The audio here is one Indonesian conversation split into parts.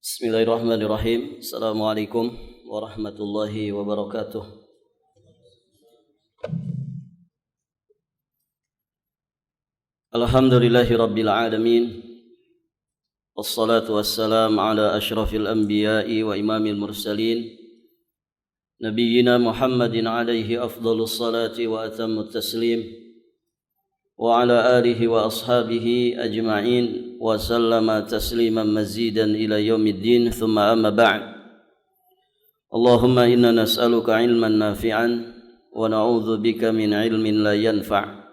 Bismillahirrahmanirrahim. Assalamualaikum warahmatullahi wabarakatuh. Alhamdulillahi rabbil alamin. Wassalatu wassalam ala asyrafil anbiya'i wa imamil mursalin Nabiyyina Muhammadin alaihi afdalus salati wa atammut taslim wa ala alihi wa ashabihi ajma'in wa sallama tasliman mazidan ila yaumiddin thumma amma ba'd. Allahumma inna nas'aluka ilman nafi'an wa na'udzu bika min ilmin la yanfa'.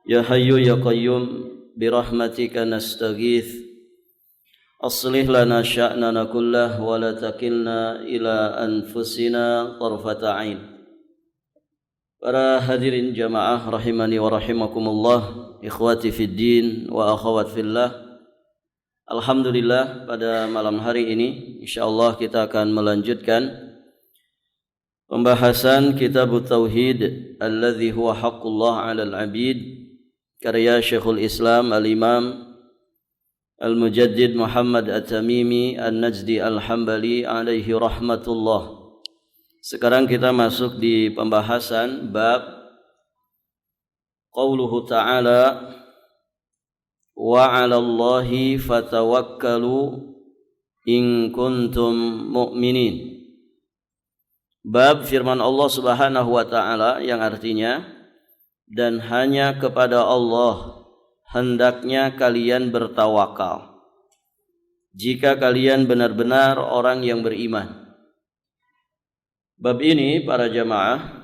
Ya hayyu ya qayyum bi rahmatika nastaghits. Aslih lana sya'nana kullah wa la takilna ila anfusina tarfata 'ain. Para hadirin jamaah rahimani wa rahimakumullah, ikhwati fid din wa akhawat fillah. Alhamdulillah, pada malam hari ini insyaallah kita akan melanjutkan pembahasan kitab tauhid alladzi huwa haqqullah 'alal 'abid, karya Syekhul Islam Al-Imam Al-Mujaddid Muhammad At-Tamimi An-Najdi Al-Hambali alaihi rahmatullah. Sekarang kita masuk di pembahasan bab qauluhu ta'ala wa 'alallahi fatawakkalu in kuntum mu'minin. Bab firman Allah Subhanahu wa taala yang artinya, dan hanya kepada Allah hendaknya kalian bertawakal jika kalian benar-benar orang yang beriman. Bab ini para jamaah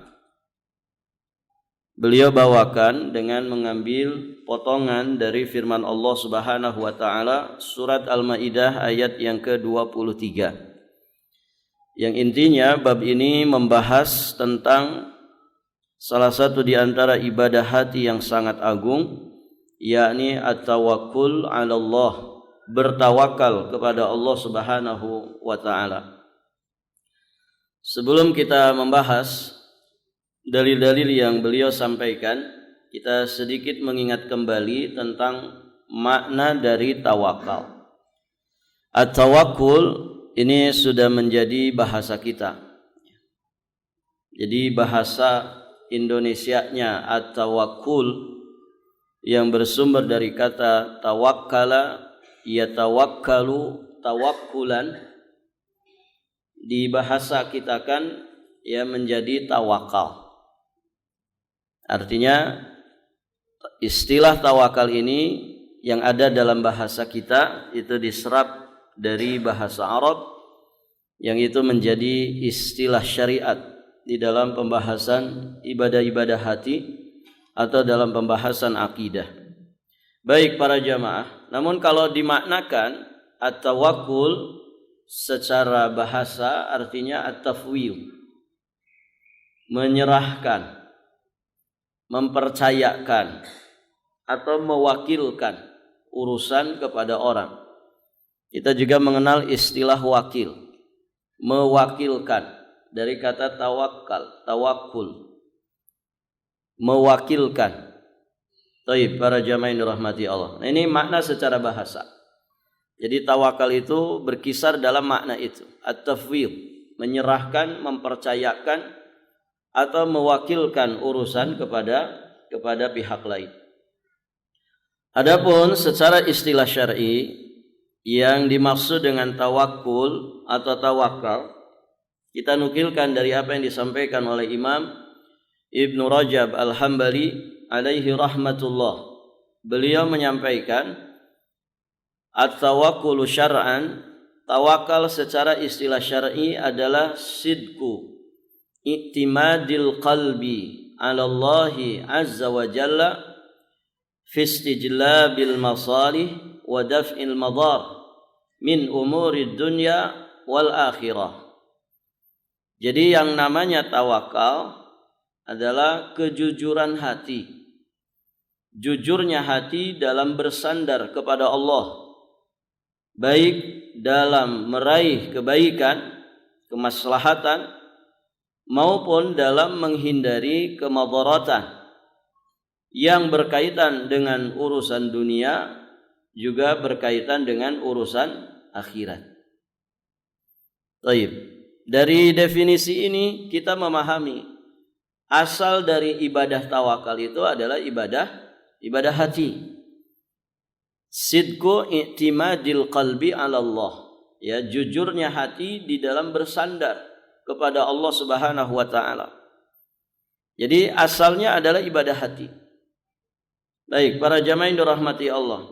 beliau bawakan dengan mengambil potongan dari firman Allah Subhanahu wa taala surat Al-Maidah ayat yang ke-23. Yang intinya bab ini membahas tentang salah satu di antara ibadah hati yang sangat agung, yakni at-tawakkul 'ala Allah, bertawakal kepada Allah Subhanahu wa taala. Sebelum kita membahas dalil-dalil yang beliau sampaikan, kita sedikit mengingat kembali tentang makna dari tawakal. At-tawakkul ini sudah menjadi bahasa kita. Jadi bahasa Indonesianya at-tawakkul yang bersumber dari kata tawakkala, yatawakkalu tawakkulan, di bahasa kita kan ya menjadi tawakal. Artinya istilah tawakal ini yang ada dalam bahasa kita itu diserap dari bahasa Arab, yang itu menjadi istilah syariat di dalam pembahasan ibadah-ibadah hati atau dalam pembahasan akidah. Baik para jamaah, namun kalau dimaknakan at-tawakkul secara bahasa artinya at-tafwid, menyerahkan, mempercayakan atau mewakilkan urusan kepada orang. Kita juga mengenal istilah wakil, mewakilkan, dari kata tawakal, tawakkul, mewakilkan. Baik para jamaah yang dirahmati Allah. Nah, ini makna secara bahasa. Jadi tawakal itu berkisar dalam makna itu, at-tafwid, menyerahkan, mempercayakan atau mewakilkan urusan kepada pihak lain. Adapun secara istilah syar'i yang dimaksud dengan tawakkul atau tawakal, kita nukilkan dari apa yang disampaikan oleh Imam Ibnu Rajab Al-Hambali alaihi rahmatullah. Beliau menyampaikan at-tawakkulu syar'an, tawakal secara istilah syar'i adalah sidku i'timadil qalbi 'ala Allahi azza wa jalla fi istijlabil masalih wa daf'il madar min umuri dunya wal akhirah. Jadi yang namanya tawakal adalah kejujuran hati, jujurnya hati dalam bersandar kepada Allah, baik dalam meraih kebaikan, kemaslahatan, maupun dalam menghindari kemadaratan yang berkaitan dengan urusan dunia, juga berkaitan dengan urusan akhirat. Baik. Dari definisi ini kita memahami asal dari ibadah tawakal itu adalah ibadah hati. Sidqu i'timadil qalbi 'ala Allah. Ya, jujurnya hati di dalam bersandar kepada Allah Subhanahu wa taala. Jadi asalnya adalah ibadah hati. Baik, para jamaah yang dirahmati Allah.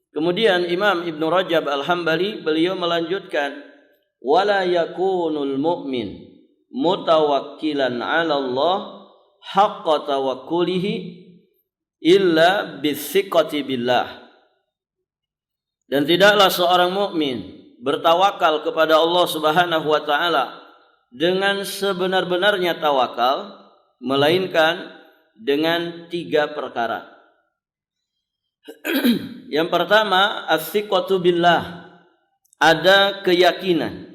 Kemudian Imam Ibn Rajab Al-Hambali beliau melanjutkan wala yakunul mu'min mutawakkilan 'ala Allah haqqa tawakkulihi illa bithiqati billah. Dan tidaklah seorang mukmin bertawakal kepada Allah Subhanahu wa taala dengan sebenar-benarnya tawakal melainkan dengan 3 perkara. Yang pertama, as-thiqatu billah, ada keyakinan.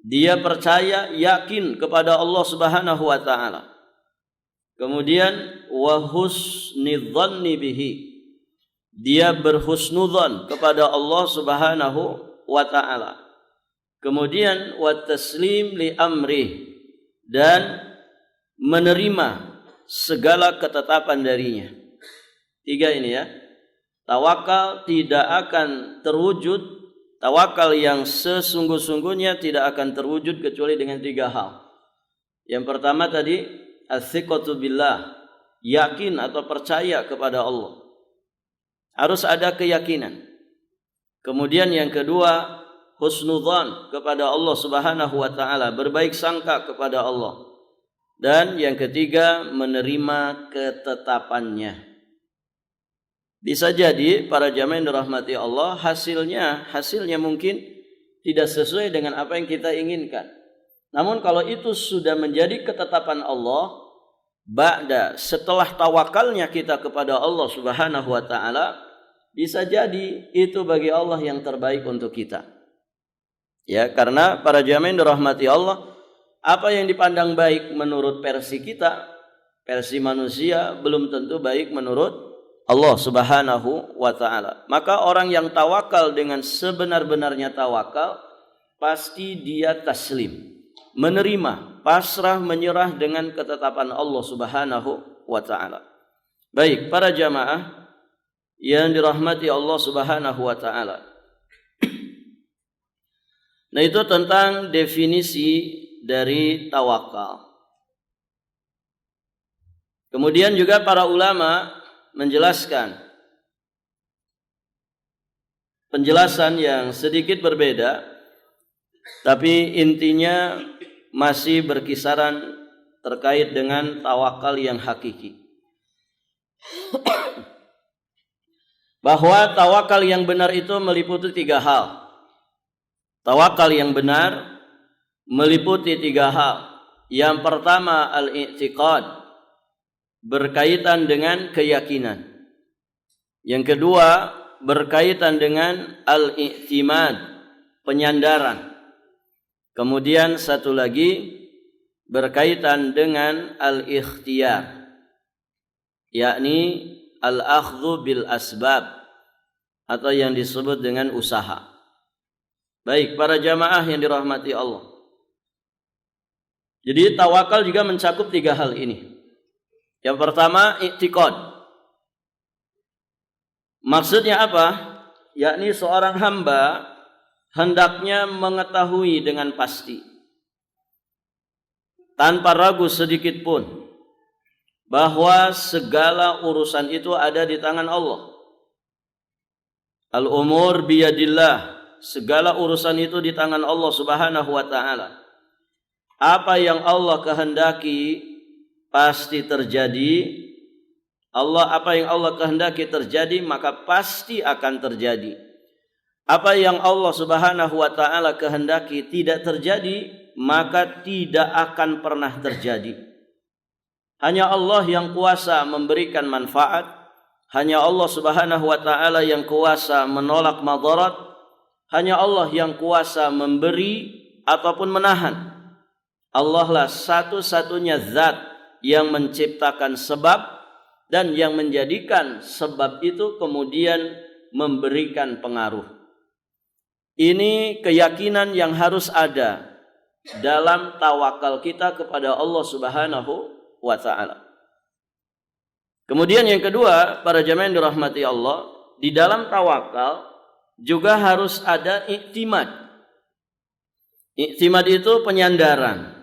Dia percaya, yakin kepada Allah Subhanahu wa taala. Kemudian wa husnidhanni bihi. Dia berhusnudzan kepada Allah Subhanahu wa taala. Kemudian wa taslim li amri, dan menerima segala ketetapan darinya. 3 ini ya. Tawakal tidak akan terwujud, tawakal yang sesungguh-sungguhnya tidak akan terwujud kecuali dengan 3 hal. Yang pertama tadi as-thiqatu billah, yakin atau percaya kepada Allah. Harus ada keyakinan. Kemudian yang kedua, husnudzan kepada Allah Subhanahu wa taala, berbaik sangka kepada Allah. Dan yang ketiga, menerima ketetapannya. Bisa jadi para jamaah yang dirahmati Allah, hasilnya mungkin tidak sesuai dengan apa yang kita inginkan. Namun kalau itu sudah menjadi ketetapan Allah, setelah tawakalnya kita kepada Allah Subhanahu wa taala, bisa jadi itu bagi Allah yang terbaik untuk kita. Ya, karena para jamaah yang dirahmati Allah, apa yang dipandang baik menurut versi kita, versi manusia, belum tentu baik menurut Allah Subhanahu wa taala. Maka orang yang tawakal dengan sebenar-benarnya tawakal, pasti dia taslim, menerima, pasrah, menyerah dengan ketetapan Allah Subhanahu wa taala. Baik, para jamaah yang dirahmati Allah Subhanahu wa taala. Nah, itu tentang definisi dari tawakal. Kemudian juga para ulama menjelaskan penjelasan yang sedikit berbeda, tapi intinya masih berkisaran terkait dengan tawakal yang hakiki. Bahwa tawakal yang benar itu meliputi 3 hal. Tawakal yang benar meliputi 3 hal. Yang pertama al-i'tiqad, berkaitan dengan keyakinan. Yang kedua berkaitan dengan al-i'timad, penyandaran. Kemudian satu lagi berkaitan dengan al-ikhtiyar, yakni al-akhdhu bil asbab, atau yang disebut dengan usaha. Baik, para jamaah yang dirahmati Allah. Jadi tawakal juga mencakup 3 hal ini. Yang pertama, i'tiqad. Maksudnya apa? Yakni seorang hamba hendaknya mengetahui dengan pasti, tanpa ragu sedikit pun, bahwa segala urusan itu ada di tangan Allah. Al-umur biyadillah, segala urusan itu di tangan Allah Subhanahu wa taala. Apa yang Allah kehendaki pasti terjadi. Apa yang Allah kehendaki terjadi, maka pasti akan terjadi. Apa yang Allah Subhanahu wa taala kehendaki tidak terjadi, maka tidak akan pernah terjadi. Hanya Allah yang kuasa memberikan manfaat, hanya Allah Subhanahu wa taala yang kuasa menolak madarat, hanya Allah yang kuasa memberi ataupun menahan. Allah lah satu-satunya zat yang menciptakan sebab dan yang menjadikan sebab itu kemudian memberikan pengaruh. Ini keyakinan yang harus ada dalam tawakal kita kepada Allah Subhanahu wa taala. Kemudian yang kedua, para jamaah yang dirahmati Allah, di dalam tawakal juga harus ada iktimad. Iktimad itu penyandaran.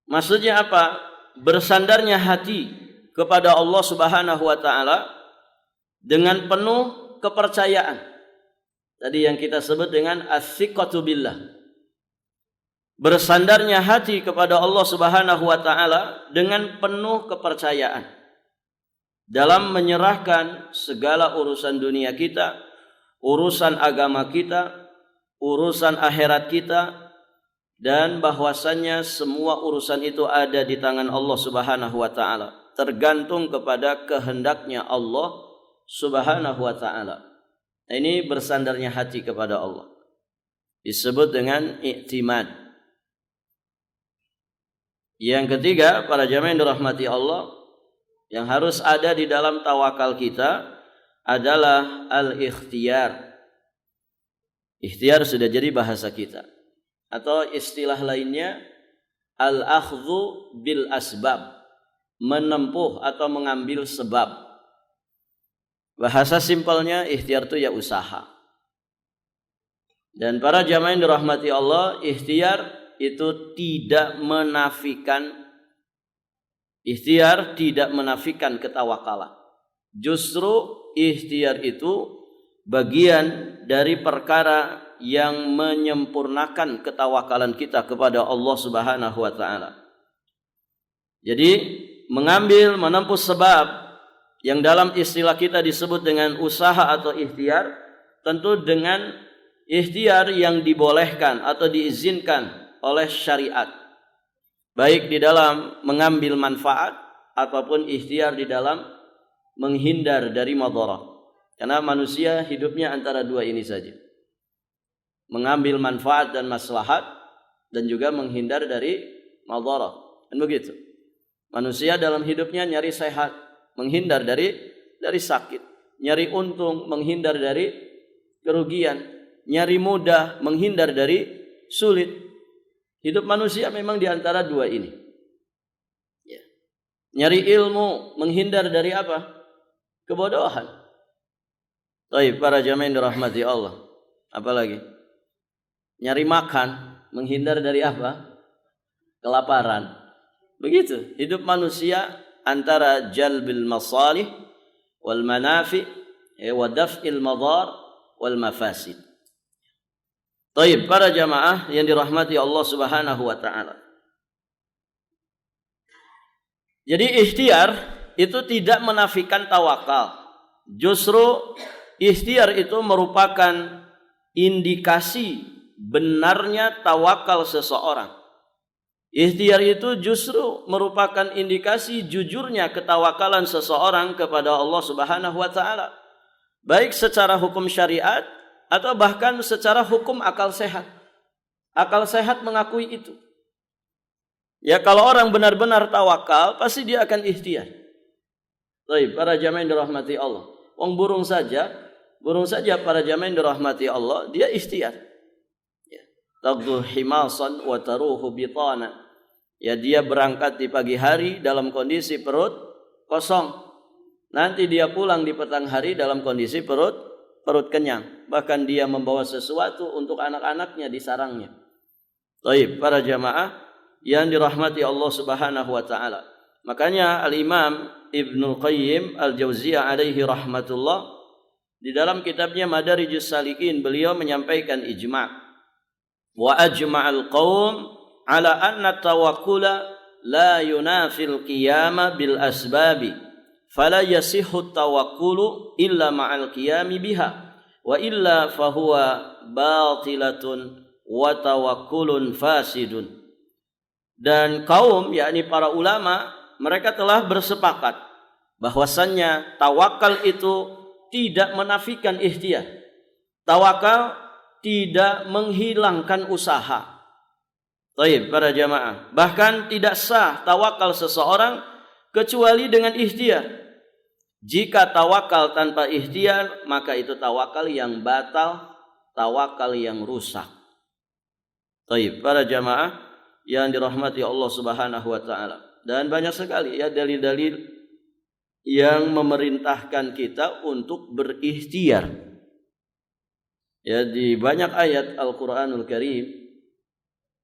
Maksudnya apa? Bersandarnya hati kepada Allah Subhanahu wa taala dengan penuh kepercayaan. Tadi yang kita sebut dengan as-siqatu billah. Bersandarnya hati kepada Allah Subhanahu wa taala dengan penuh kepercayaan dalam menyerahkan segala urusan dunia kita, urusan agama kita, urusan akhirat kita, dan bahwasannya semua urusan itu ada di tangan Allah Subhanahu wa taala, tergantung kepada kehendaknya Allah Subhanahu wa taala. Ini bersandarnya hati kepada Allah, disebut dengan i'timad. Yang ketiga, para jamaah yang dirahmati Allah, yang harus ada di dalam tawakal kita adalah al-ikhtiyar. Ikhtiar sudah jadi bahasa kita, atau istilah lainnya al-akhdhu bil asbab, menempuh atau mengambil sebab. Bahasa simpelnya ikhtiar itu ya usaha. Dan para jamaah yang dirahmati Allah, ikhtiar itu tidak menafikan ketawakalan. Justru ikhtiar itu bagian dari perkara yang menyempurnakan ketawakalan kita kepada Allah Subhanahu wa taala. Jadi menempuh sebab yang dalam istilah kita disebut dengan usaha atau ikhtiar, tentu dengan ikhtiar yang dibolehkan atau diizinkan oleh syariat, baik di dalam mengambil manfaat ataupun ikhtiar di dalam menghindar dari madarat. Karena manusia hidupnya antara dua ini saja, mengambil manfaat dan maslahat, dan juga menghindar dari madarat. Dan begitu manusia dalam hidupnya nyari sehat, menghindar dari sakit, nyari untung, menghindar dari kerugian, nyari mudah, menghindar dari sulit. Hidup manusia memang di antara dua ini. Ya. Nyari ilmu, menghindar dari apa? Kebodohan. Baik, para jamaah yang dirahmati Allah. Apalagi? Nyari makan, menghindar dari apa? Kelaparan. Begitu. Hidup manusia antara jalbil masalih wal manafi wa daf'il madar wal mafasid. Baik, para jamaah yang dirahmati Allah Subhanahu wa taala. Jadi ikhtiar itu tidak menafikan tawakal. Justru ikhtiar itu merupakan indikasi benarnya tawakal seseorang. Ikhtiar itu justru merupakan indikasi jujurnya ketawakalan seseorang kepada Allah Subhanahu wa taala, baik secara hukum syariat atau bahkan secara hukum akal sehat. Akal sehat mengakui itu. Ya, kalau orang benar-benar tawakal, pasti dia akan ikhtiar. Baik, para jamaah yang dirahmati Allah. Wong burung saja para jamaah yang dirahmati Allah, dia ikhtiar. Ya. Tagdu himasan wa taruhu bitana. Ya, dia berangkat di pagi hari dalam kondisi perut kosong. Nanti dia pulang di petang hari dalam kondisi perut kenyang. Bahkan dia membawa sesuatu untuk anak-anaknya di sarangnya. Baik, para jamaah yang dirahmati Allah Subhanahu wa taala. Makanya Al-Imam Ibnu Qayyim Al-Jauziyah alaihi rahmatullah, di dalam kitabnya Madarijus Salikin, beliau menyampaikan ijma'. Wa ajma'al qaum ala anna tawakkula la yunafil qiyama bil asbabi. Fala yasihhu tawakkulu illa ma'al qiyami biha wa illa fahuwa batilatun wa tawakkulun fasidun. Dan kaum, yakni para ulama, mereka telah bersepakat bahwasannya tawakal itu tidak menafikan ikhtiar. Tawakal tidak menghilangkan usaha. Baik, para jamaah, bahkan tidak sah tawakal seseorang kecuali dengan ikhtiar. Jika tawakal tanpa ikhtiar, maka itu tawakal yang batal tawakal yang rusak. Baik, para jamaah yang dirahmati Allah Subhanahu wa taala. Dan banyak sekali ya dalil-dalil yang memerintahkan kita untuk berikhtiar. Ya, di banyak ayat Al-Qur'anul Karim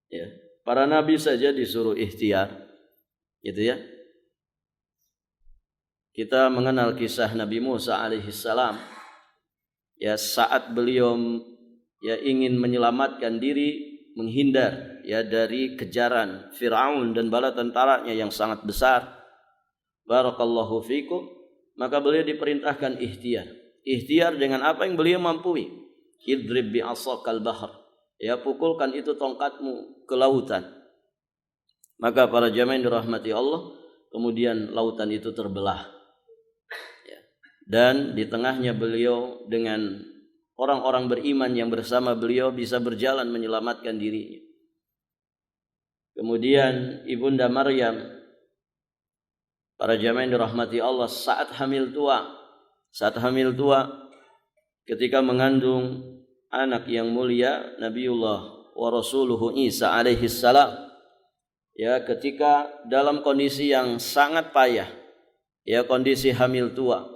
ya, para nabi saja disuruh ikhtiar. Gitu ya. Kita mengenal kisah Nabi Musa alaihissalam. Ya, saat beliau ya ingin menyelamatkan diri, menghindar ya dari kejaran Firaun dan bala tentaranya yang sangat besar. Barakallahu fikum, maka beliau diperintahkan ikhtiar. Ikhtiar dengan apa yang beliau mampu. Idrib bi asaqal bahr. Ya, pukulkan itu tongkatmu ke lautan. Maka para jamaah yang dirahmati Allah, kemudian lautan itu terbelah. Dan di tengahnya beliau dengan orang-orang beriman yang bersama beliau bisa berjalan menyelamatkan dirinya. Kemudian ibunda Maryam, para jamaah yang dirahmati Allah, saat hamil tua ketika mengandung anak yang mulia Nabiullah wa Rasuluhu Isa alaihi salam, ya, ketika dalam kondisi yang sangat payah, ya, kondisi hamil tua,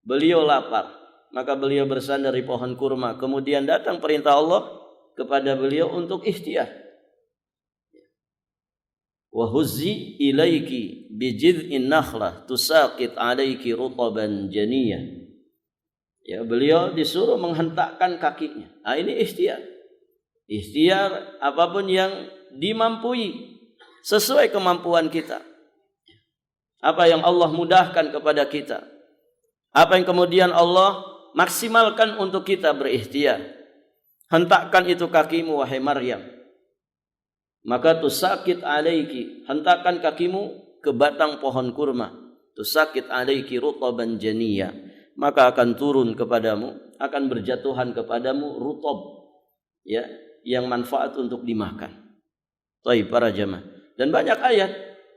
beliau lapar, maka beliau bersandar di pohon kurma. Kemudian datang perintah Allah kepada beliau untuk ikhtiar. Wa huzzi ilaiki bijid'in nakhlah tusaqit alaiki rutaban janiyah. Ya, beliau disuruh menghentakkan kakinya. Nah, ini ikhtiar. Ikhtiar apapun yang dimampui sesuai kemampuan kita. Apa yang Allah mudahkan kepada kita, apa yang kemudian Allah maksimalkan untuk kita berikhtiar. Hentakkan itu kakimu wahai Maryam. Maka tusakit alaiki, hentakkan kakimu ke batang pohon kurma. Tusakit alaiki rutaban janiyah. Maka akan turun kepadamu, akan berjatuhan kepadamu rutab, ya, yang manfaat untuk dimakan. Baik para jamaah. Dan banyak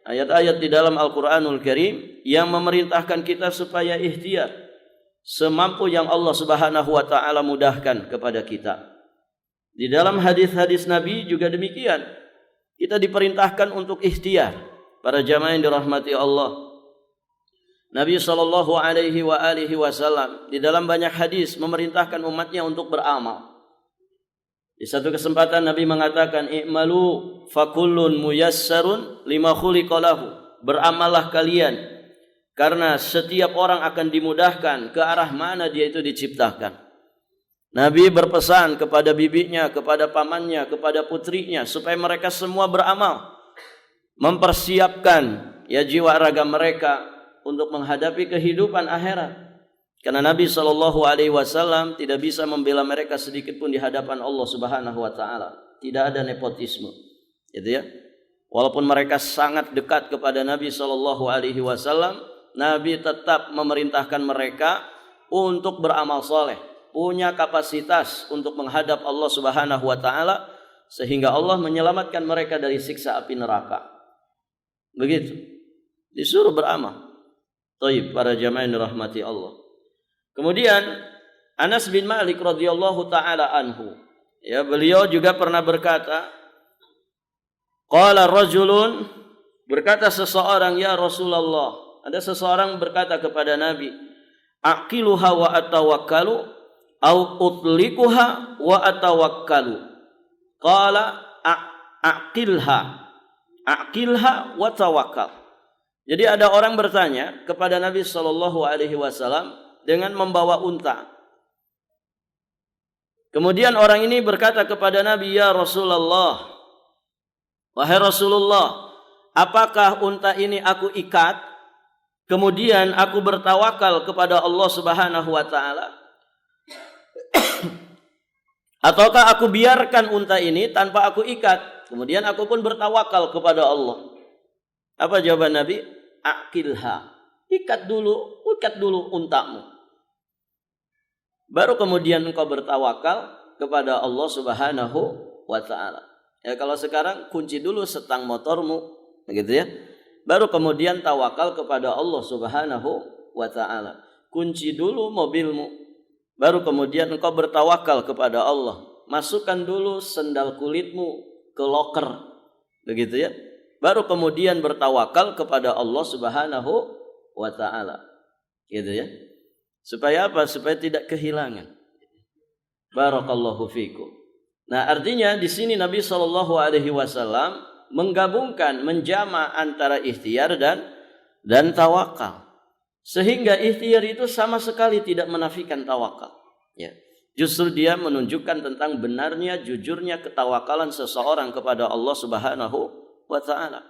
ayat-ayat di dalam Al-Qur'anul Karim yang memerintahkan kita supaya ikhtiar semampu yang Allah Subhanahu wa taala mudahkan kepada kita. Di dalam hadis-hadis Nabi juga demikian. Kita diperintahkan untuk ikhtiar. Para jamaah yang dirahmati Allah. Nabi sallallahu alaihi wasallam di dalam banyak hadis memerintahkan umatnya untuk beramal. Di satu kesempatan Nabi mengatakan, "I'malu fakullun muyassarun lima khuliqa lahu." Beramallah kalian karena setiap orang akan dimudahkan ke arah mana dia itu diciptakan. Nabi berpesan kepada bibinya, kepada pamannya, kepada putrinya supaya mereka semua beramal, mempersiapkan ya jiwa raga mereka untuk menghadapi kehidupan akhirat. Karena Nabi SAW tidak bisa membela mereka sedikit pun di hadapan Allah Subhanahu wa taala. Tidak ada nepotisme. Gitu ya. Walaupun mereka sangat dekat kepada Nabi SAW, Nabi tetap memerintahkan mereka untuk beramal soleh, punya kapasitas untuk menghadap Allah Subhanahu wa taala sehingga Allah menyelamatkan mereka dari siksa api neraka. Begitu. Disuruh beramal. Taib para jamaah yang dirahmati Allah. Kemudian Anas bin Malik radhiyallahu taala anhu, ya, beliau juga pernah berkata, qala rajulun, berkata seseorang, ya Rasulullah, ada seseorang berkata kepada Nabi, aqiluha wa atawakkalu au utlikuha wa atawakkalu. Qala aqilha wa tawakkal. Jadi ada orang bertanya kepada Nabi sallallahu alaihi wasallam dengan membawa unta. Kemudian orang ini berkata kepada Nabi, ya Rasulullah, wahai Rasulullah, apakah unta ini aku ikat, kemudian aku bertawakal kepada Allah Subhanahu wa taala? Ataukah aku biarkan unta ini tanpa aku ikat, kemudian aku pun bertawakal kepada Allah? Apa jawaban Nabi? Aqilha, ikat dulu untamu. Baru kemudian engkau bertawakal kepada Allah Subhanahu wa taala. Ya, kalau sekarang kunci dulu setang motormu, begitu ya. Baru kemudian tawakal kepada Allah Subhanahu wa taala. Kunci dulu mobilmu. baru kemudian engkau bertawakal kepada Allah. Masukkan dulu sendal kulitmu ke loker, begitu ya. Baru kemudian bertawakal kepada Allah Subhanahu wa taala. Gitu ya. Supaya apa? Supaya tidak kehilangan. Barakallahu fikum. Nah, artinya di sini Nabi sallallahu alaihi wasallam menggabungkan, menjama antara ikhtiar dan tawakal. Sehingga ikhtiar itu sama sekali tidak menafikan tawakal. Ya. Justru dia menunjukkan tentang benarnya, jujurnya ketawakalan seseorang kepada Allah Subhanahu wa taala.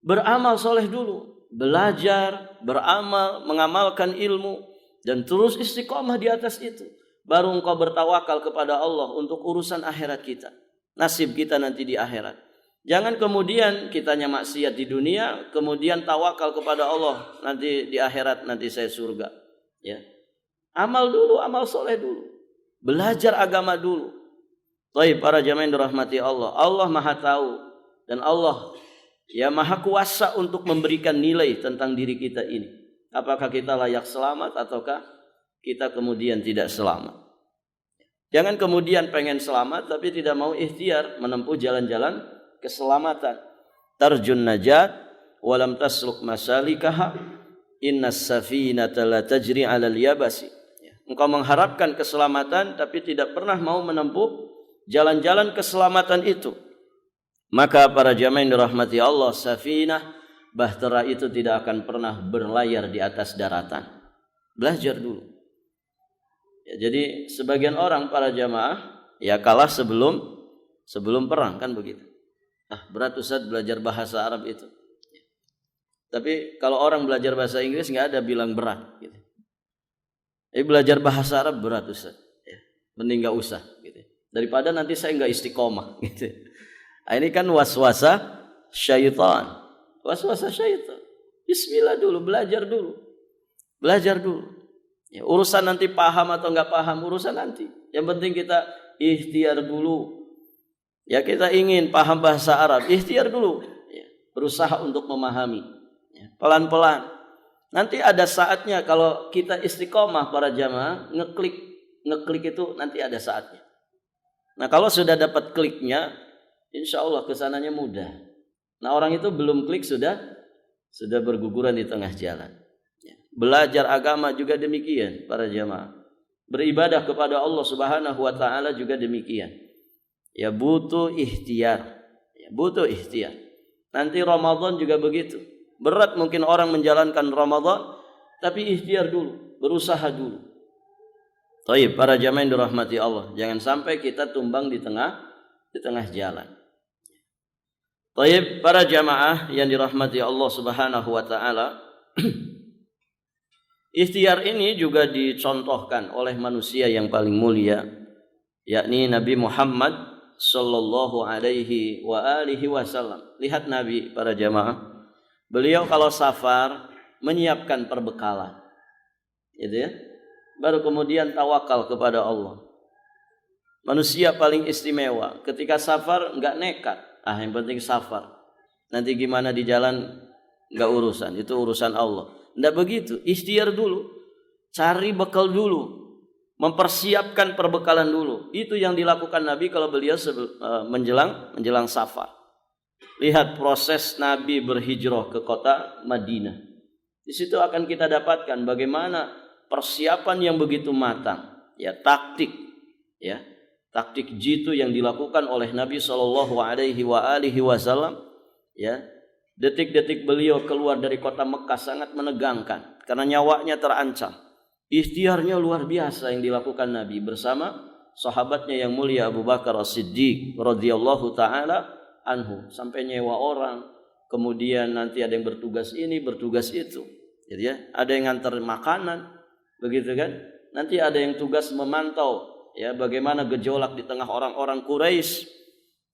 Beramal soleh dulu, belajar, beramal, mengamalkan ilmu dan terus istiqomah di atas itu. Baru engkau bertawakal kepada Allah untuk urusan akhirat kita. Nasib kita nanti di akhirat. Jangan kemudian kitanya maksiat di dunia, kemudian tawakal kepada Allah nanti di akhirat, nanti saya surga. Ya. Amal dulu, amal soleh dulu. Belajar agama dulu. Baik para jamaah yang dirahmati Allah. Allah Maha tahu dan Allah ya Maha kuasa untuk memberikan nilai tentang diri kita ini. Apakah kita layak selamat ataukah kita kemudian tidak selamat. Jangan kemudian pengen selamat tapi tidak mau ikhtiar menempuh jalan-jalan keselamatan. Tarjun najat walam tasluk masalikaha innas safinata la tajri 'alal yabasi. Engkau mengharapkan keselamatan tapi tidak pernah mau menempuh jalan-jalan keselamatan itu. Maka para jamaah yang dirahmati Allah, safinah, bahtera itu tidak akan pernah berlayar di atas daratan. Belajar dulu. Ya, jadi sebagian orang para jamaah ya kalah sebelum perang kan begitu. Berat Ustaz belajar bahasa Arab itu. Tapi kalau orang belajar bahasa Inggris nggak ada bilang berat gitu. Belajar bahasa Arab berat Ustaz. Ya, mending nggak usah gitu. Daripada nanti saya nggak istiqomah gitu. Ini kan waswasa syaitan. Waswasa syaitan. Bismillah dulu, belajar dulu. Belajar dulu. Ya, urusan nanti paham atau nggak paham urusan nanti. Yang penting kita ikhtiar dulu. Ya kita ingin paham bahasa Arab, ikhtiar dulu. Ya, berusaha untuk memahami. Ya, pelan-pelan. Nanti ada saatnya kalau kita istiqomah para jamaah, ngeklik itu nanti ada saatnya. Nah kalau sudah dapat kliknya, insya Allah kesananya mudah. Nah orang itu belum klik sudah berguguran di tengah jalan. Ya. Belajar agama juga demikian para jamaah. Beribadah kepada Allah Subhanahu wa taala juga demikian. Ya butuh ikhtiar. Ya, butuh ikhtiar. Nanti Ramadan juga begitu. Berat mungkin orang menjalankan Ramadan, tapi ikhtiar dulu, berusaha dulu. Baik, para jamaah yang dirahmati Allah, jangan sampai kita tumbang di tengah jalan. Baik, para jamaah yang dirahmati Allah Subhanahu wa taala, ikhtiar ini juga dicontohkan oleh manusia yang paling mulia, yakni Nabi Muhammad sallallahu alaihi wa alihi wasallam. Lihat Nabi para jamaah, beliau kalau safar menyiapkan perbekalan. Gitu ya. Baru kemudian tawakal kepada Allah. Manusia paling istimewa ketika safar enggak nekat. Yang penting safar. Nanti gimana di jalan enggak urusan, itu urusan Allah. Enggak begitu, ikhtiar dulu. Cari bekal dulu. Mempersiapkan perbekalan dulu. Itu yang dilakukan Nabi kalau beliau menjelang safar. Lihat proses Nabi berhijrah ke kota Madinah. Di situ akan kita dapatkan bagaimana persiapan yang begitu matang, ya taktik jitu yang dilakukan oleh Nabi sallallahu alaihi wasallam, ya. Detik-detik beliau keluar dari kota Mekah sangat menegangkan karena nyawanya terancam. Ikhtiarnya luar biasa yang dilakukan Nabi bersama sahabatnya yang mulia Abu Bakar As-Siddiq radhiyallahu taala anhu, sampai nyewa orang, kemudian nanti ada yang bertugas ini, bertugas itu. Jadi ya, ada yang ngantar makanan, begitu kan? Nanti ada yang tugas memantau ya bagaimana gejolak di tengah orang-orang Quraisy.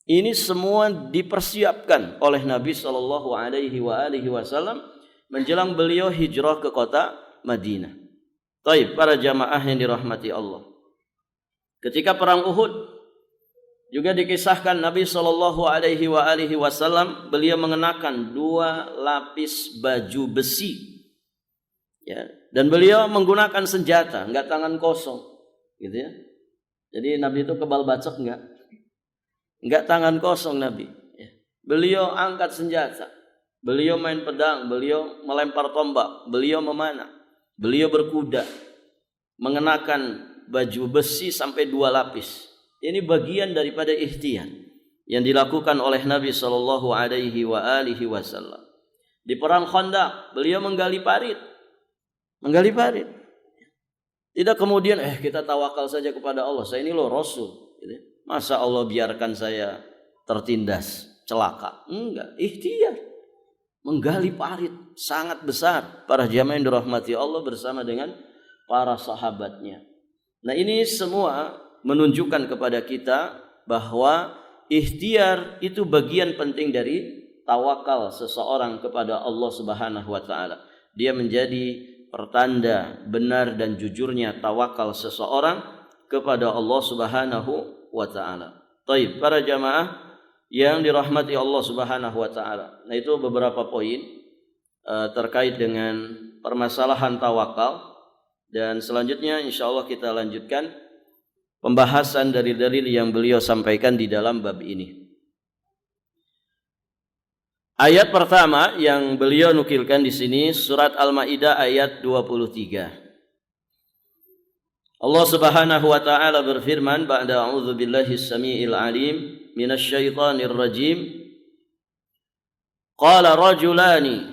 Ini semua dipersiapkan oleh Nabi sallallahu alaihi wasallam menjelang beliau hijrah ke kota Madinah. Baik, para jamaah yang dirahmati Allah. Ketika perang Uhud juga dikisahkan Nabi sallallahu alaihi wasallam beliau mengenakan 2 lapis baju besi Ya, dan beliau menggunakan senjata, enggak tangan kosong, gitu ya. Jadi Nabi itu kebal bacok enggak tangan kosong Nabi. Ya. Beliau angkat senjata, beliau main pedang, beliau melempar tombak, beliau memanah, beliau berkuda, mengenakan baju besi sampai 2 lapis. Ini bagian daripada ikhtiar yang dilakukan oleh Nabi sallallahu alaihi wasallam. Di perang Khandaq, beliau menggali parit. Tidak kemudian kita tawakal saja kepada Allah. Saya ini loh Rasul. Masa Allah biarkan saya tertindas, celaka? Enggak, ikhtiar. Menggali parit sangat besar. Para jamaah yang dirahmati Allah bersama dengan para sahabatnya. Nah, ini semua menunjukkan kepada kita bahwa ikhtiar itu bagian penting dari tawakal seseorang kepada Allah Subhanahu wa taala. Dia menjadi pertanda benar dan jujurnya tawakal seseorang kepada Allah Subhanahu wa taala. Baik, para jamaah yang dirahmati Allah Subhanahu wa taala. Nah, itu beberapa poin terkait dengan permasalahan tawakal, dan selanjutnya insyaallah kita lanjutkan pembahasan dari dalil yang beliau sampaikan di dalam bab ini. Ayat pertama yang beliau nukilkan di sini surat Al-Maidah ayat 23. Allah Subhanahu wa taala berfirman, ba'da a'udzu billahi as-sami'il 'alim minasy syaithanir rajim. Qala rajulani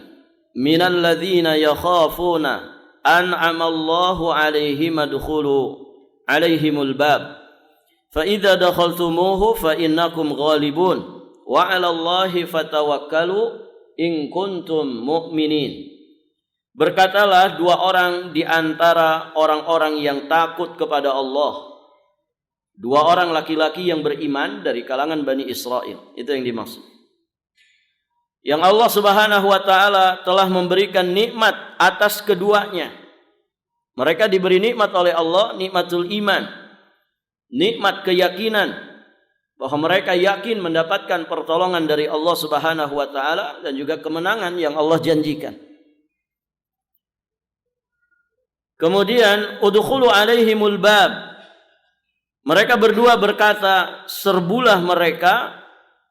minal ladzina yakhafuna an'ama Allahu 'alaihim adkhulu 'alaihimul bab fa idza dakhaltumuhu fa innakum ghalibun. Wa 'alallahi fatawakkalu in kuntum mu'minin. Berkatalah 2 orang di antara orang-orang yang takut kepada Allah. 2 orang laki-laki yang beriman dari kalangan Bani Israel. Itu yang dimaksud. Yang Allah Subhanahu wa taala telah memberikan nikmat atas keduanya. Mereka diberi nikmat oleh Allah, nikmatul iman, nikmat keyakinan, bahwa mereka yakin mendapatkan pertolongan dari Allah Subhanahu wa taala dan juga kemenangan yang Allah janjikan. Kemudian udkhulu alaihimul bab. Mereka berdua berkata, serbulah mereka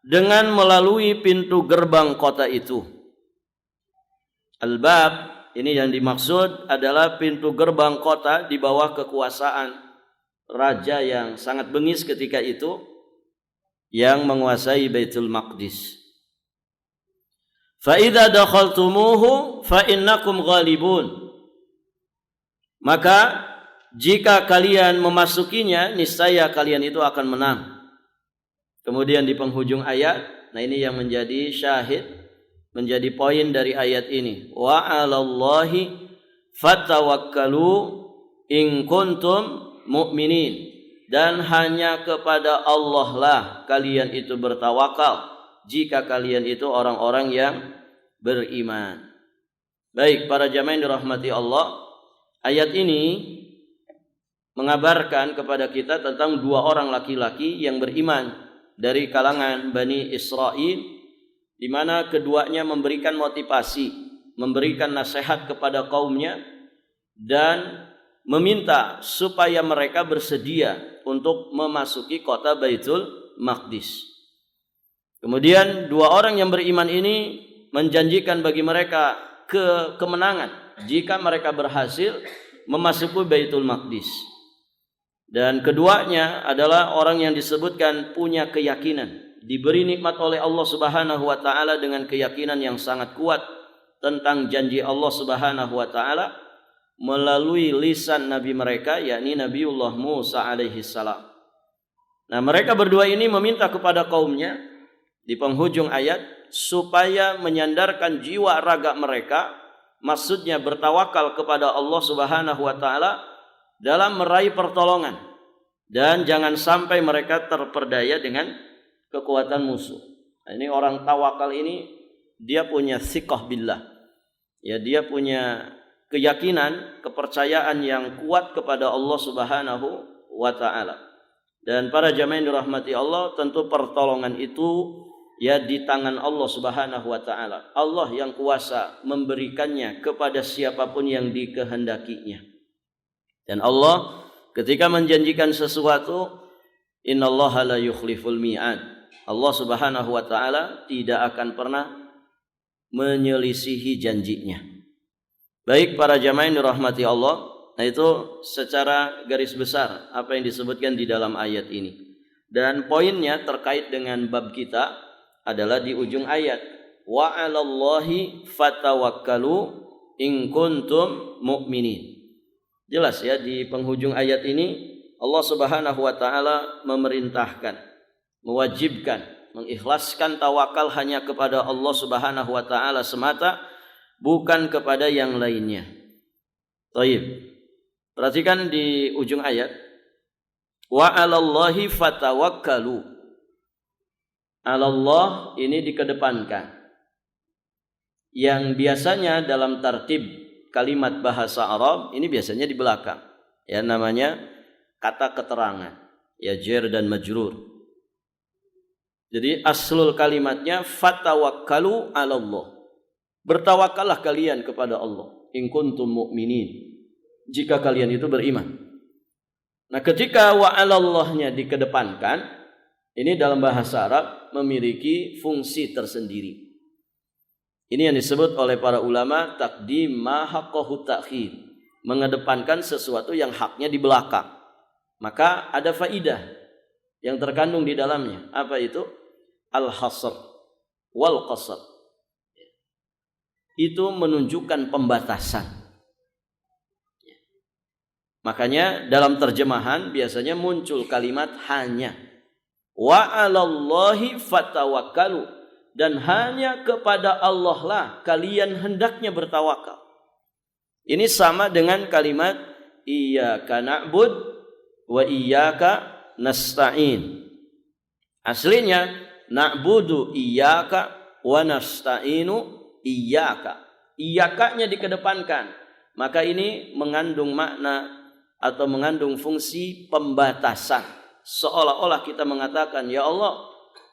dengan melalui pintu gerbang kota itu. Al-bab ini yang dimaksud adalah pintu gerbang kota di bawah kekuasaan raja yang sangat bengis ketika itu, yang menguasai Baitul Maqdis. Fa idza dakhaltumuhu fa innakum ghalibun. Maka jika kalian memasukinya, niscaya kalian itu akan menang. Kemudian di penghujung ayat, nah ini yang menjadi syahid, menjadi poin dari ayat ini. Wa 'alallahi fatawakkalu in kuntum mu'minin. Dan hanya kepada Allah lah kalian itu bertawakal jika kalian itu orang-orang yang beriman. Baik, para jamaah yang dirahmati Allah, ayat ini mengabarkan kepada kita tentang 2 orang laki-laki yang beriman dari kalangan Bani Israel, di mana keduanya memberikan motivasi, memberikan nasihat kepada kaumnya dan meminta supaya mereka bersedia untuk memasuki kota Baitul Maqdis. Kemudian 2 orang yang beriman ini menjanjikan bagi mereka kemenangan jika mereka berhasil memasuki Baitul Maqdis. Dan keduanya adalah orang yang disebutkan punya keyakinan, diberi nikmat oleh Allah Subhanahu wa taala dengan keyakinan yang sangat kuat tentang janji Allah Subhanahu wa taala melalui lisan nabi mereka, yakni Nabiullah Musa alaihi salam. Nah, mereka berdua ini meminta kepada kaumnya di penghujung ayat supaya menyandarkan jiwa raga mereka, maksudnya bertawakal kepada Allah Subhanahu wa taala dalam meraih pertolongan, dan jangan sampai mereka terperdaya dengan kekuatan musuh. Nah, ini orang tawakal ini dia punya thiqah billah. Ya, dia punya keyakinan, kepercayaan yang kuat kepada Allah Subhanahu wa taala. Dan para jamaah yang dirahmati Allah, tentu pertolongan itu ya di tangan Allah Subhanahu wa taala. Allah yang kuasa memberikannya kepada siapapun yang dikehendakinya. Dan Allah ketika menjanjikan sesuatu, innallaha la yukhliful mi'ad. Allah Subhanahu wa taala tidak akan pernah menyelisihi janjinya. Baik para jamaah yang dirahmati Allah, nah itu secara garis besar apa yang disebutkan di dalam ayat ini. Dan poinnya terkait dengan bab kita adalah di ujung ayat, wa 'alallahi fatawakkalu in kuntum mu'minin. Jelas ya, di penghujung ayat ini Allah Subhanahu wa taala memerintahkan, mewajibkan, mengikhlaskan tawakal hanya kepada Allah Subhanahu wa taala semata, bukan kepada yang lainnya. Baik. Perhatikan di ujung ayat, wa 'alallahi fatawakkalu. Allah ini dikedepankan. Yang biasanya dalam tartib kalimat bahasa Arab ini biasanya di belakang. Ya, namanya kata keterangan. Ya, jar dan majrur. Jadi aslul kalimatnya fatawakkalu 'alallah. Bertawakallah kalian kepada Allah. In kuntum mu'minin. Jika kalian itu beriman. Nah, ketika wa 'alallahnya dikedepankan, ini dalam bahasa Arab memiliki fungsi tersendiri. Ini yang disebut oleh para ulama taqdim ma haqqahu ta'khir, mengedepankan sesuatu yang haknya di belakang. Maka ada faidah yang terkandung di dalamnya. Apa itu? Al-hasr wal qasr. Itu menunjukkan pembatasan. Makanya dalam terjemahan biasanya muncul kalimat hanya. Wa 'alallahi fatawakkalu, dan hanya kepada Allah lah kalian hendaknya bertawakal. Ini sama dengan kalimat iyyaka na'bud wa iyyaka nasta'in. Aslinya na'budu iyyaka wa nasta'inu iyyaka. Iyyaka-nya dikedepankan. Maka ini mengandung makna atau mengandung fungsi pembatasan. Seolah-olah kita mengatakan, ya Allah,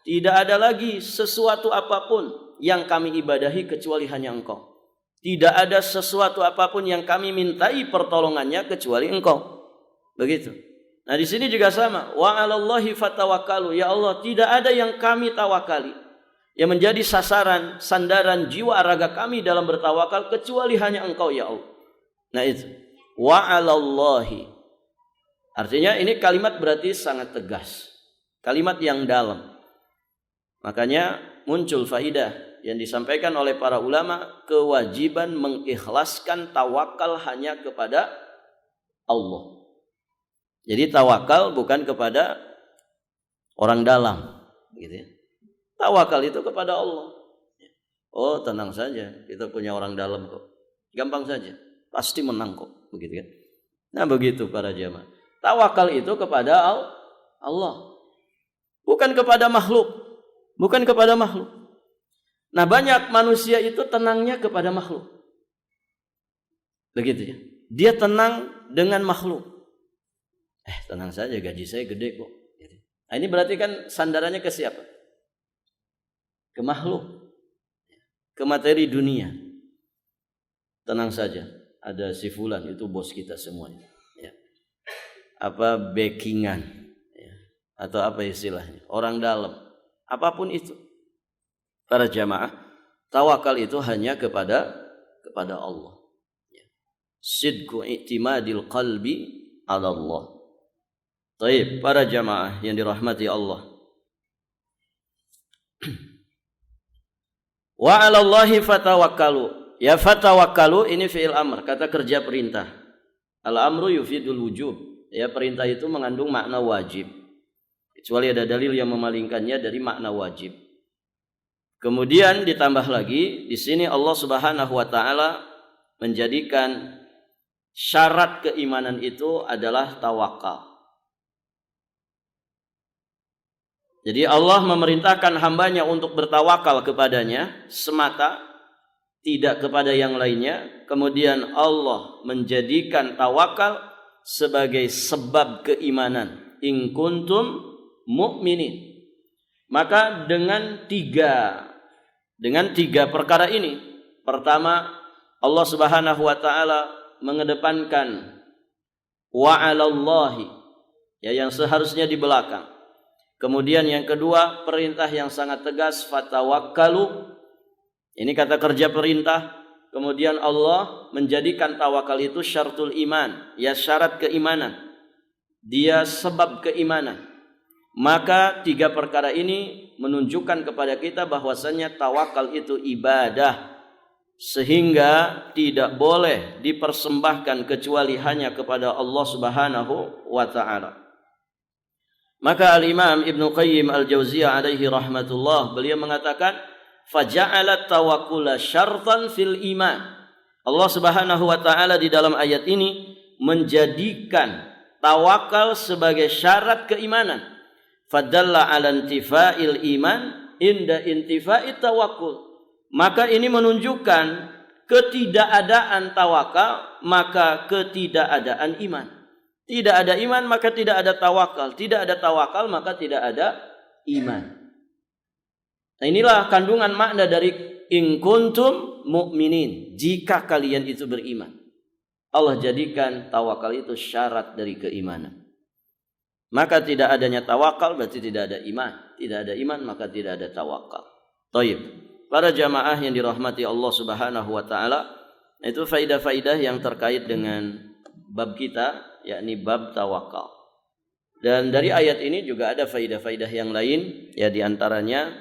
tidak ada lagi sesuatu apapun yang kami ibadahi kecuali hanya Engkau. Tidak ada sesuatu apapun yang kami mintai pertolongannya kecuali Engkau. Begitu. Nah, di sini juga sama. Wa 'alallahi fatawakkalu. Ya Allah, tidak ada yang kami tawakali, yang menjadi sasaran, sandaran jiwa raga kami dalam bertawakal kecuali hanya Engkau, ya Allah. Nah, itu. Wa 'alallahi. Artinya ini kalimat berarti sangat tegas. Kalimat yang dalam. Makanya muncul faidah yang disampaikan oleh para ulama, kewajiban mengikhlaskan tawakal hanya kepada Allah. Jadi tawakal bukan kepada orang dalam, gitu ya. Tawakal itu kepada Allah. Oh, tenang saja, kita punya orang dalam kok. Gampang saja, pasti menang kok, begitu kan. Nah, begitu para jamaah. Tawakal itu kepada Allah, bukan kepada makhluk, bukan kepada makhluk. Nah, banyak manusia itu tenangnya kepada makhluk, begitu ya. Dia tenang dengan makhluk. Tenang saja, gaji saya gede kok. Nah, ini berarti kan sandarannya ke siapa? Ke makhluk, ke materi dunia. Tenang saja, ada si fulan itu bos kita semuanya. Apa backingan ya, atau apa istilahnya, orang dalam, apapun itu. Para jamaah, tawakal itu hanya kepada Allah. Sidqu i'timadil qalbi 'ala Allah. Baik, para jamaah yang dirahmati Allah. Wa 'alallahi fatawakkalu. Ya, fatawakkalu ini fi'il amr, kata kerja perintah. Al-amru yufidul wujub. Ya, perintah itu mengandung makna wajib. Kecuali ada dalil yang memalingkannya dari makna wajib. Kemudian ditambah lagi, di sini Allah Subhanahu wa taala menjadikan syarat keimanan itu adalah tawakal. Jadi Allah memerintahkan hambanya untuk bertawakal kepadanya semata, tidak kepada yang lainnya. Kemudian Allah menjadikan tawakal sebagai sebab keimanan. In kuntum mu'minin. Maka dengan tiga perkara ini, pertama, Allah Subhanahu wa taala mengedepankan wa 'alallahi, ya, yang seharusnya di belakang. Kemudian yang kedua, perintah yang sangat tegas, fatawakkalu. Ini kata kerja perintah. Kemudian Allah menjadikan tawakal itu syaratul iman, ya, syarat keimanan. Dia sebab keimanan. Maka tiga perkara ini menunjukkan kepada kita bahwasanya tawakal itu ibadah, sehingga tidak boleh dipersembahkan kecuali hanya kepada Allah Subhanahu wa taala. Maka Al-Imam Ibnu Qayyim Al-Jauziyah alaihi rahmatullah, beliau mengatakan faja'ala tawakkula syartan fil iman. Allah Subhanahu wa taala di dalam ayat ini menjadikan tawakal sebagai syarat keimanan. Fadalla 'ala intifa'il iman inda intifa'it tawakkul. Maka ini menunjukkan ketidakadaan tawakal, maka ketidakadaan iman. Tidak ada iman maka tidak ada tawakal, tidak ada tawakal maka tidak ada iman. Nah, inilah kandungan makna dari in kuntum mu'minin, jika kalian itu beriman. Allah jadikan tawakal itu syarat dari keimanan. Maka tidak adanya tawakal berarti tidak ada iman. Tidak ada iman maka tidak ada tawakal. Taib. Para jamaah yang dirahmati Allah Subhanahu wa taala, itu faidah-faidah yang terkait dengan bab kita, yakni bab tawakal. Dan dari ayat ini juga ada faidah-faidah yang lain, ya, di antaranya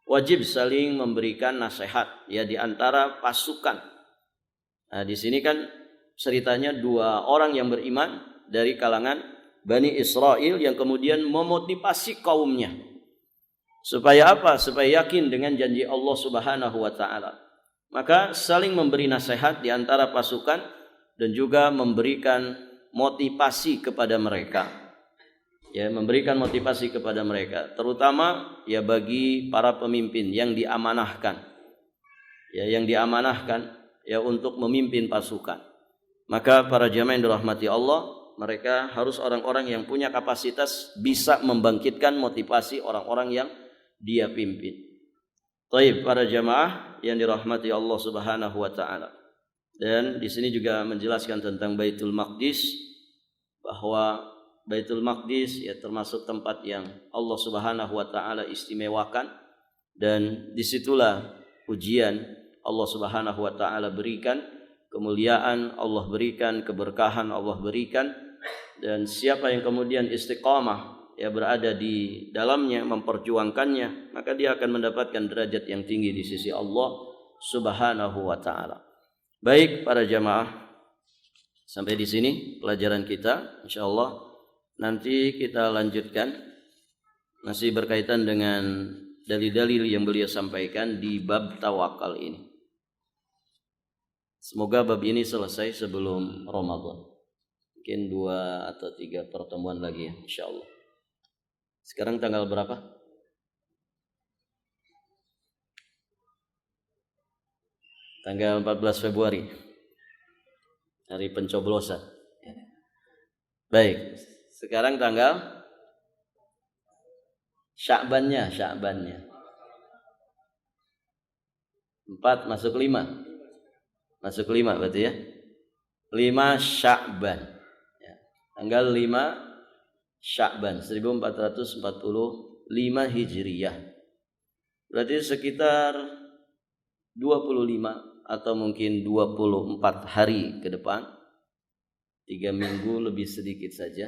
wajib saling memberikan nasihat, ya, di antara pasukan. Nah, di sini kan ceritanya dua orang yang beriman dari kalangan Bani Israel yang kemudian memotivasi kaumnya. Supaya apa? Supaya yakin dengan janji Allah Subhanahu wa taala. Maka saling memberi nasihat di antara pasukan dan juga memberikan motivasi kepada mereka. Ya, memberikan motivasi kepada mereka, terutama ya bagi para pemimpin yang diamanahkan. Ya, yang diamanahkan ya untuk memimpin pasukan. Maka para jamaah yang dirahmati Allah, mereka harus orang-orang yang punya kapasitas bisa membangkitkan motivasi orang-orang yang dia pimpin. Baik, para jamaah yang dirahmati Allah Subhanahu wa taala. Dan di sini juga menjelaskan tentang Baitul Maqdis, bahwa Baitul Maqdis ya termasuk tempat yang Allah Subhanahu wa taala istimewakan, dan disitulah ujian Allah Subhanahu wa taala berikan, kemuliaan Allah berikan, keberkahan Allah berikan. Dan siapa yang kemudian istiqamah ya berada di dalamnya, memperjuangkannya, maka dia akan mendapatkan derajat yang tinggi di sisi Allah Subhanahu wa taala. Baik para jamaah, sampai di sini pelajaran kita. Insyaallah nanti kita lanjutkan, masih berkaitan dengan dalil-dalil yang beliau sampaikan di bab tawakal ini. Semoga bab ini selesai sebelum Ramadan. Mungkin 2 atau 3 pertemuan lagi ya, insyaallah. Sekarang tanggal berapa? Tanggal 14 Februari. Hari pencoblosan. Baik, sekarang tanggal Sya'bannya. 4 masuk 5. Masuk 5 berarti ya. 5 Sya'ban. Tanggal 5 Sya'ban 1445 Hijriyah. Berarti sekitar 25 atau mungkin 24 hari ke depan, 3 minggu lebih sedikit saja,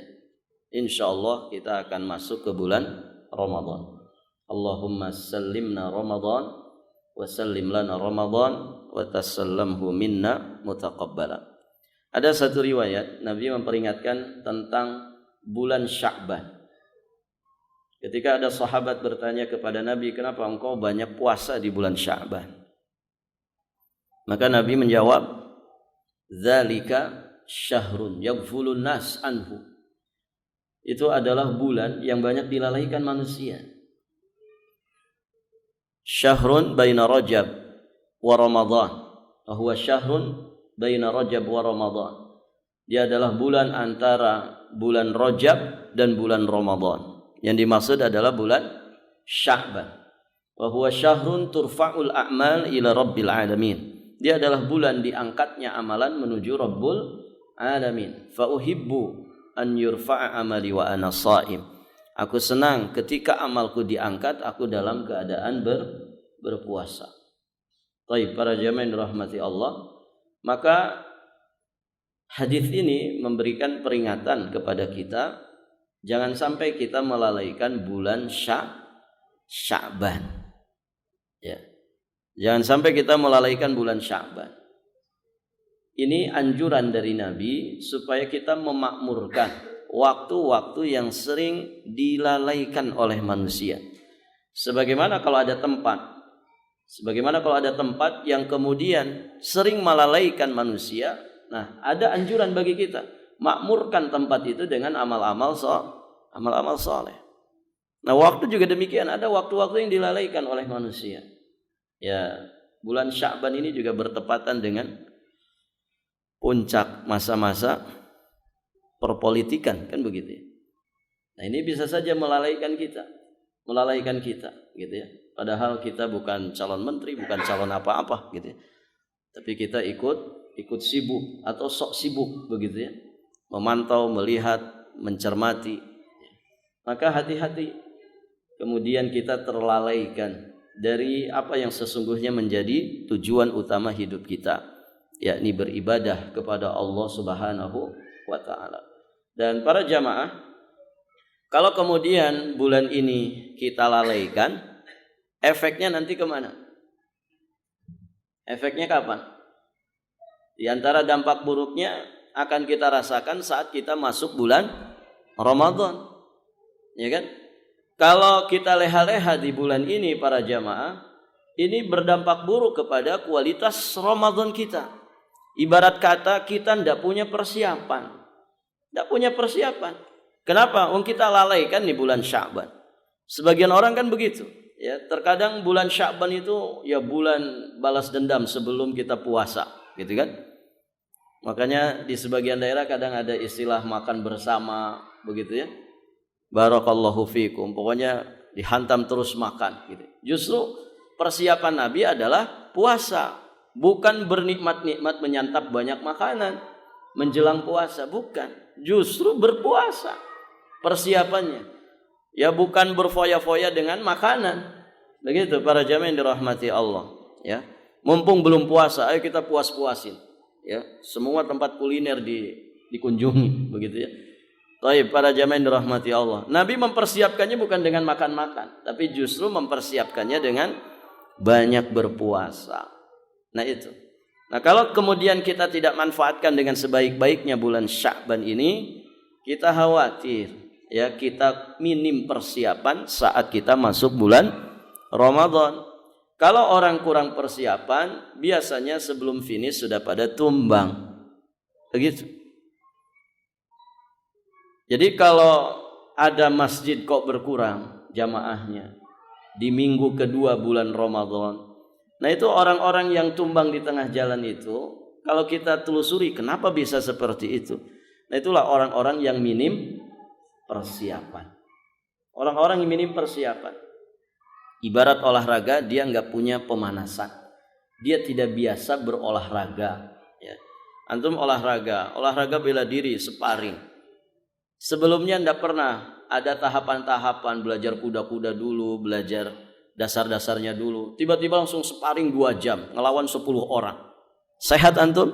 insyaallah kita akan masuk ke bulan Ramadan. Allahumma sallimna Ramadan wa sallim lana Ramadan wa tasallamhu minna mutaqabbala. Ada satu riwayat Nabi memperingatkan tentang bulan Sya'ban. Ketika ada sahabat bertanya kepada Nabi, kenapa engkau banyak puasa di bulan Sya'ban? Maka Nabi menjawab, dzalika syahrun yaghfulun nas anhu. Itu adalah bulan yang banyak dilalaikan manusia. Syahrun baina Rajab wa Ramadan. Huwa syahrun baina Rajab wa Ramadan. Dia adalah bulan antara bulan Rajab dan bulan Ramadan. Yang dimaksud adalah bulan Sya'ban. Wa huwa syahrun turfa'ul a'mal ila rabbil alamin. Dia adalah bulan diangkatnya amalan menuju Rabbul alamin. Fa uhibbu an yurfa'a amali wa ana sha'im. Aku senang ketika amalku diangkat, aku dalam keadaan berpuasa. Baik, para jamaah yang dirahmati Allah, maka hadis ini memberikan peringatan kepada kita, jangan sampai kita melalaikan bulan Sya'ban. Ya. Jangan sampai kita melalaikan bulan Sya'ban. Ini anjuran dari Nabi supaya kita memakmurkan waktu-waktu yang sering dilalaikan oleh manusia. Sebagaimana kalau ada tempat yang kemudian sering melalaikan manusia, nah ada anjuran bagi kita, makmurkan tempat itu dengan amal-amal soleh. Nah waktu juga demikian, ada waktu-waktu yang dilalaikan oleh manusia. Ya, bulan Sya'ban ini juga bertepatan dengan puncak masa-masa perpolitikan, kan begitu ya. Nah ini bisa saja melalaikan kita gitu ya. Padahal kita bukan calon menteri, bukan calon apa-apa gitu ya. Tapi kita ikut sibuk atau sok sibuk begitu ya. Memantau, melihat, mencermati. Maka hati-hati. Kemudian kita terlalaikan dari apa yang sesungguhnya menjadi tujuan utama hidup kita, yakni beribadah kepada Allah Subhanahu wa ta'ala. Dan para jamaah, kalau kemudian bulan ini kita lalaikan, efeknya nanti kemana? Efeknya kapan? Di antara dampak buruknya akan kita rasakan saat kita masuk bulan Ramadan, ya kan? Kalau kita leha-leha di bulan ini para jamaah, ini berdampak buruk kepada kualitas Ramadan kita. Ibarat kata kita tidak punya persiapan. Kenapa? Kita lalaikan di bulan Sya'ban. Sebagian orang kan begitu. Ya, terkadang bulan Sya'ban itu ya bulan balas dendam sebelum kita puasa, gitu kan? Makanya di sebagian daerah kadang ada istilah makan bersama, begitu ya. Barakallahu fikum. Pokoknya dihantam terus makan gitu. Justru persiapan Nabi adalah puasa, bukan bernikmat-nikmat menyantap banyak makanan menjelang puasa, bukan. Justru berpuasa persiapannya. Ya bukan berfoya-foya dengan makanan. Begitu para jamaah yang dirahmati Allah, ya. Mumpung belum puasa, ayo kita puas-puasin. Ya, semua tempat kuliner dikunjungi, begitu ya. Baik, para jamaah yang dirahmati Allah. Nabi mempersiapkannya bukan dengan makan-makan, tapi justru mempersiapkannya dengan banyak berpuasa. Nah itu. Nah kalau kemudian kita tidak manfaatkan dengan sebaik-baiknya bulan Sya'ban ini, kita khawatir ya kita minim persiapan saat kita masuk bulan Ramadan. Kalau orang kurang persiapan, biasanya sebelum finish sudah pada tumbang. Begitu. Jadi kalau ada masjid kok berkurang jamaahnya di minggu kedua bulan Ramadan, nah itu orang-orang yang tumbang di tengah jalan itu, kalau kita telusuri kenapa bisa seperti itu, nah itulah orang-orang yang minim persiapan. Orang-orang yang minim persiapan. Ibarat olahraga, dia nggak punya pemanasan, dia tidak biasa berolahraga. Ya. Antum olahraga bela diri, sparring. Sebelumnya tidak pernah ada tahapan-tahapan, belajar kuda-kuda dulu, belajar dasar-dasarnya dulu. Tiba-tiba langsung sparring 2 jam, ngelawan 10 orang. Sehat antum?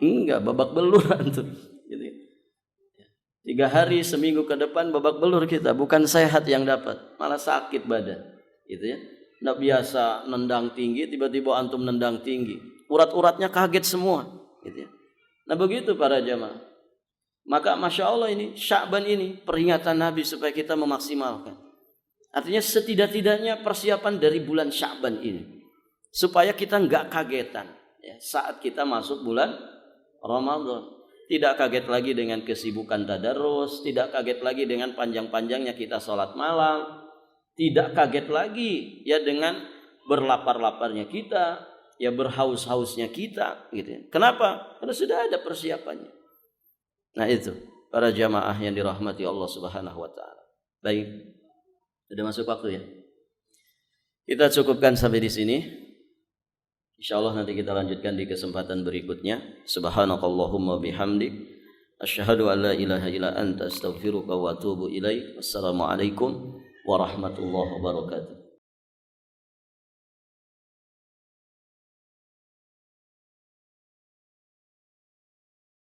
Enggak, babak belur antum. Gitu. 3 hari, seminggu ke depan babak belur kita. Bukan sehat yang dapat, malah sakit badan. Gitu ya. Tidak biasa nendang tinggi, tiba-tiba antum nendang tinggi. Urat-uratnya kaget semua. Gitu ya. Nah begitu para jamaah. Maka Masya Allah ini, Sya'ban ini peringatan Nabi supaya kita memaksimalkan. Artinya setidak-tidaknya persiapan dari bulan Sya'ban ini. Supaya kita enggak kagetan ya, saat kita masuk bulan Ramadan. Tidak kaget lagi dengan kesibukan tadarus. Tidak kaget lagi dengan panjang-panjangnya kita sholat malam. Tidak kaget lagi ya dengan berlapar-laparnya kita. Ya berhaus-hausnya kita gitu ya. Kenapa? Karena sudah ada persiapannya. Nah itu para jamaah yang dirahmati Allah Subhanahu wa taala. Baik. Sudah masuk waktu ya. Kita cukupkan sampai di sini. Insyaallah nanti kita lanjutkan di kesempatan berikutnya. Subhanakallahumma bihamdik asyhadu an la ilaha illa anta astaghfiruka wa atubu ilaik. Wassalamualaikum warahmatullahi wabarakatuh.